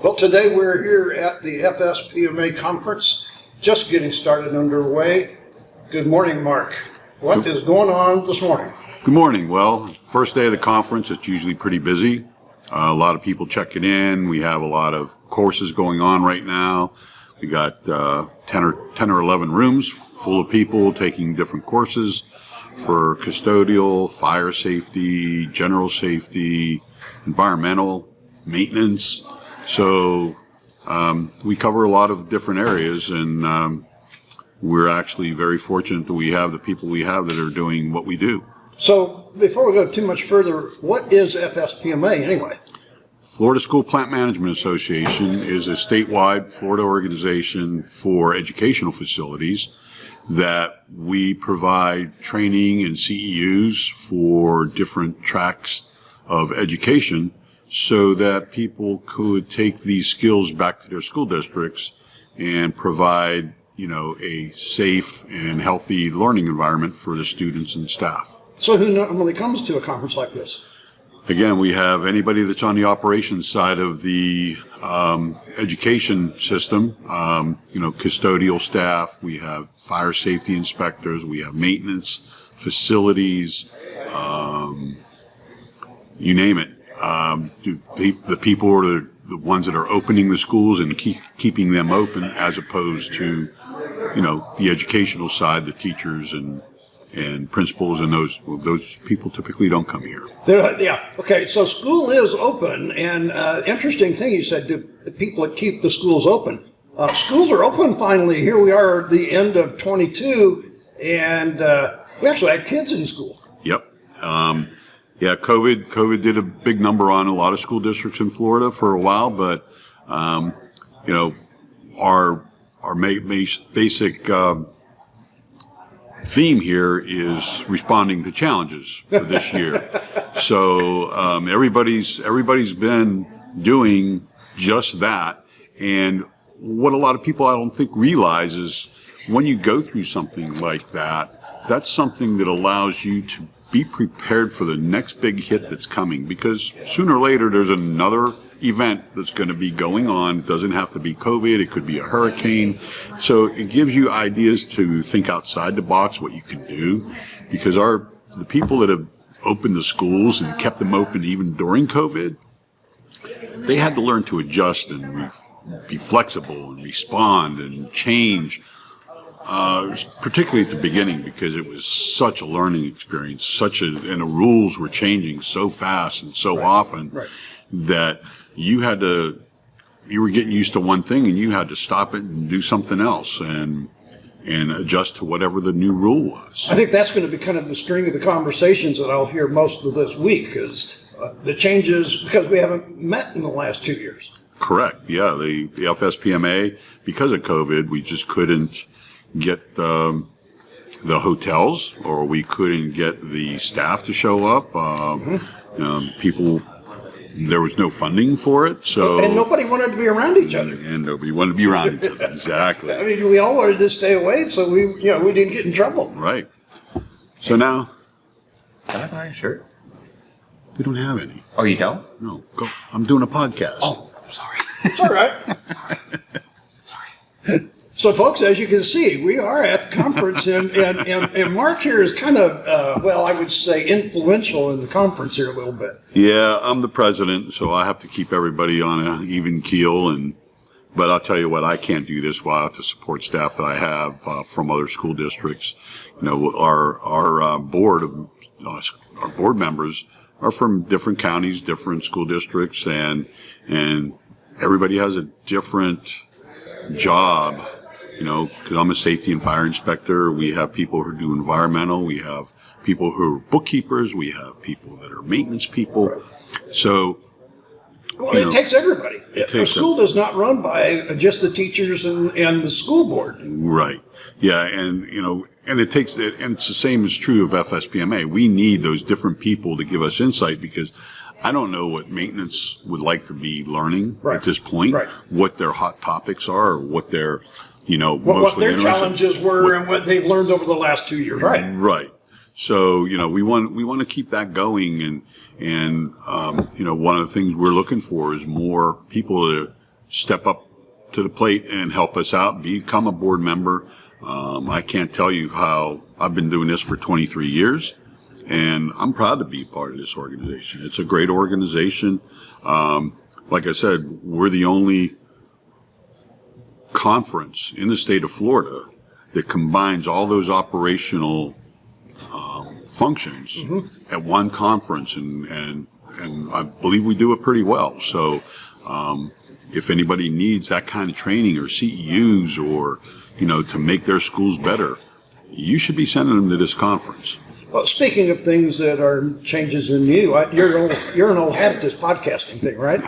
Well, today we're here at the FSPMA Conference, just getting started underway. Good morning, Mark. What is going on this morning? Good morning. Well, first day of the conference, it's usually pretty busy. A lot of people checking in. We have a lot of courses going on right now. We got 10 or 11 rooms full of people taking different courses for custodial, fire safety, general safety, environmental, maintenance. So we cover a lot of different areas, and we're actually very fortunate that we have the people we have that are doing what we do. So before we go too much further, what is FSPMA anyway? Florida School Plant Management Association is a statewide Florida organization for educational facilities that we provide training and CEUs for different tracks of education so that people could take these skills back to their school districts and provide, a safe and healthy learning environment for the students and staff. So who normally comes to a conference like this? Again, we have anybody that's on the operations side of the education system, custodial staff, we have fire safety inspectors, we have maintenance, facilities, you name it. The people are the ones that are opening the schools and keeping them open, as opposed to, the educational side, the teachers and principals, and those people typically don't come here. Yeah. Okay. So school is open, and interesting thing you said, the people that keep the schools open. Schools are open finally. Here we are at the end of 22, and we actually had kids in school. Yep. COVID did a big number on a lot of school districts in Florida for a while, but our basic theme here is responding to challenges for this year. So everybody's been doing just that, and what a lot of people I don't think realize is when you go through something like that, that's something that allows you to be prepared for the next big hit that's coming, because sooner or later there's another event that's going to be going on. It doesn't have to be COVID. It could be a hurricane. So it gives you ideas to think outside the box, what you can do, because the people that have opened the schools and kept them open even during COVID, they had to learn to adjust and be flexible and respond and change. Particularly at the beginning, because it was such a learning experience, and the rules were changing so fast and so often that you were getting used to one thing and you had to stop it and do something else and adjust to whatever the new rule was. I think that's going to be kind of the string of the conversations that I'll hear most of this week, is the changes, because we haven't met in the last 2 years. Correct. Yeah. The FSPMA, because of COVID, we just couldn't get the hotels, or we couldn't get the staff to show up. People, there was no funding for it, and nobody wanted to be around each other. And nobody wanted to be around each other. Exactly. I mean, we all wanted to stay away, so we didn't get in trouble. Right. So now, can I buy a shirt? We don't have any. Oh, you don't? No. Go. I'm doing a podcast. Oh, I'm sorry. It's all right. Sorry. So, folks, as you can see, we are at the conference, and Mark here is kind of, I would say, influential in the conference here a little bit. Yeah, I'm the president, so I have to keep everybody on an even keel. But I'll tell you what, I can't do this without the support staff that I have from other school districts. Our board members are from different counties, different school districts, and everybody has a different job. Because I'm a safety and fire inspector. We have people who do environmental. We have people who are bookkeepers. We have people that are maintenance people. So, it takes everybody. A school does not run by just the teachers and the school board. Right. Yeah, and it takes it, and it's the same is true of FSPMA. We need those different people to give us insight, because I don't know what maintenance would like to be learning at this point. Right. What their hot topics are, or what their what their challenges were, and what they've learned over the last 2 years. Right. So, we want to keep that going, and one of the things we're looking for is more people step up to the plate and help us out, become a board member. I can't tell you how I've been doing this for 23 years, and I'm proud to be part of this organization. It's a great organization. Like I said, we're the only conference in the state of Florida that combines all those operational functions at one conference, and I believe we do it pretty well. So if anybody needs that kind of training or CEUs or, to make their schools better, you should be sending them to this conference. Well, speaking of things that are changes in you, you're an old hat at this podcasting thing, right?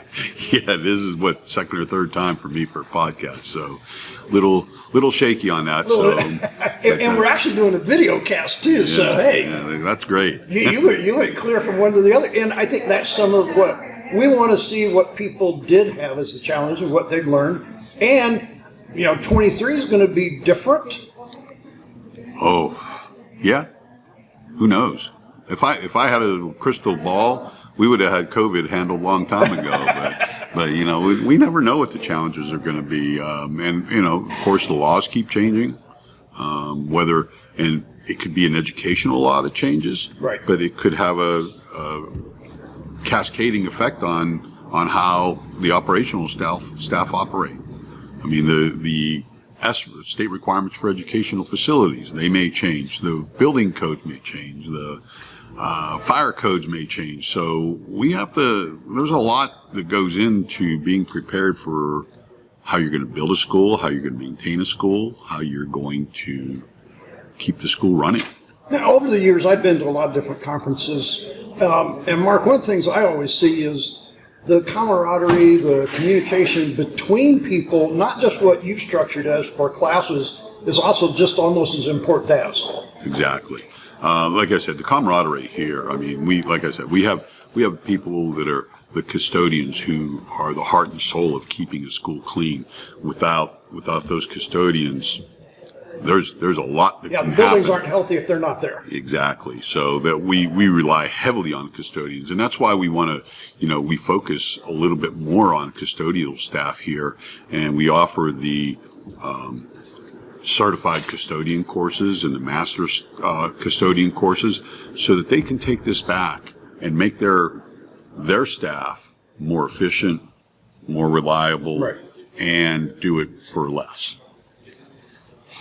Yeah, this is second or third time for me for a podcast, so little shaky on that. So, and we're actually doing a video cast too. So hey, that's great. you went clear from one to the other, and I think that's some of what we want to see. What people did have as the challenge and what they've learned, and 23 is going to be different. Oh, yeah. Who knows? If I had a crystal ball, we would have had COVID handled a long time ago. But we never know what the challenges are going to be. And of course, the laws keep changing. And it could be an educational law that changes, right? But it could have a cascading effect on how the operational staff operate. I mean, the state requirements for educational facilities, they may change. The building codes may change. The fire codes may change. So there's a lot that goes into being prepared for how you're going to build a school, how you're going to maintain a school, how you're going to keep the school running. Now, over the years, I've been to a lot of different conferences. And Mark, one of the things I always see is the camaraderie, the communication between people, not just what you've structured as for classes, is also just almost as important as. Exactly. Like I said, the camaraderie here, I mean, we have people that are the custodians who are the heart and soul of keeping a school clean. Without those custodians, there's a lot that can happen. The buildings aren't healthy if they're not there. Exactly. So that we rely heavily on custodians, and that's why we want to, we focus a little bit more on custodial staff here, and we offer the certified custodian courses and the master custodian courses so that they can take this back and make their staff more efficient, more reliable, right, and do it for less.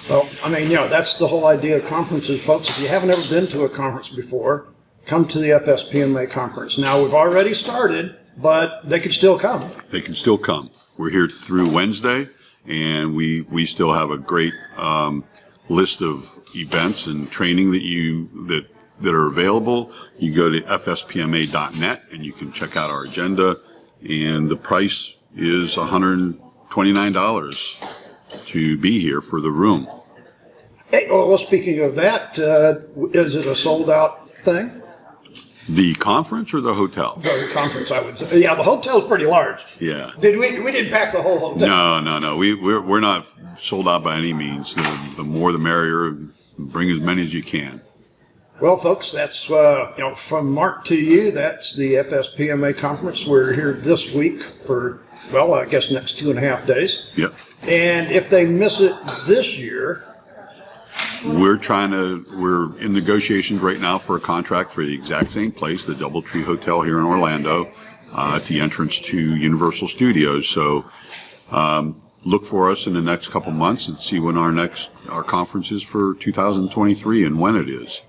Well, I mean, that's the whole idea of conferences, folks. If you haven't ever been to a conference before, come to the FSPMA conference. Now, we've already started, but they can still come. They can still come. We're here through Wednesday, and we still have a great list of events and training that are available. You go to fspma.net, and you can check out our agenda, and the price is $129 to be here for the room. Hey, well, speaking of that, is it a sold-out thing? The conference or the hotel? The conference, I would say. Yeah, the hotel's pretty large. Yeah. We didn't pack the whole hotel. No. We're not sold out by any means. The more the merrier. Bring as many as you can. Well, folks, that's from Mark to you. That's the FSPMA conference. We're here this week for, well, I guess next 2.5 days. Yep. And if they miss it this year, we're in negotiations right now for a contract for the exact same place, the Doubletree Hotel here in Orlando, at the entrance to Universal Studios. So look for us in the next couple months and see when our conference is for 2023 and when it is.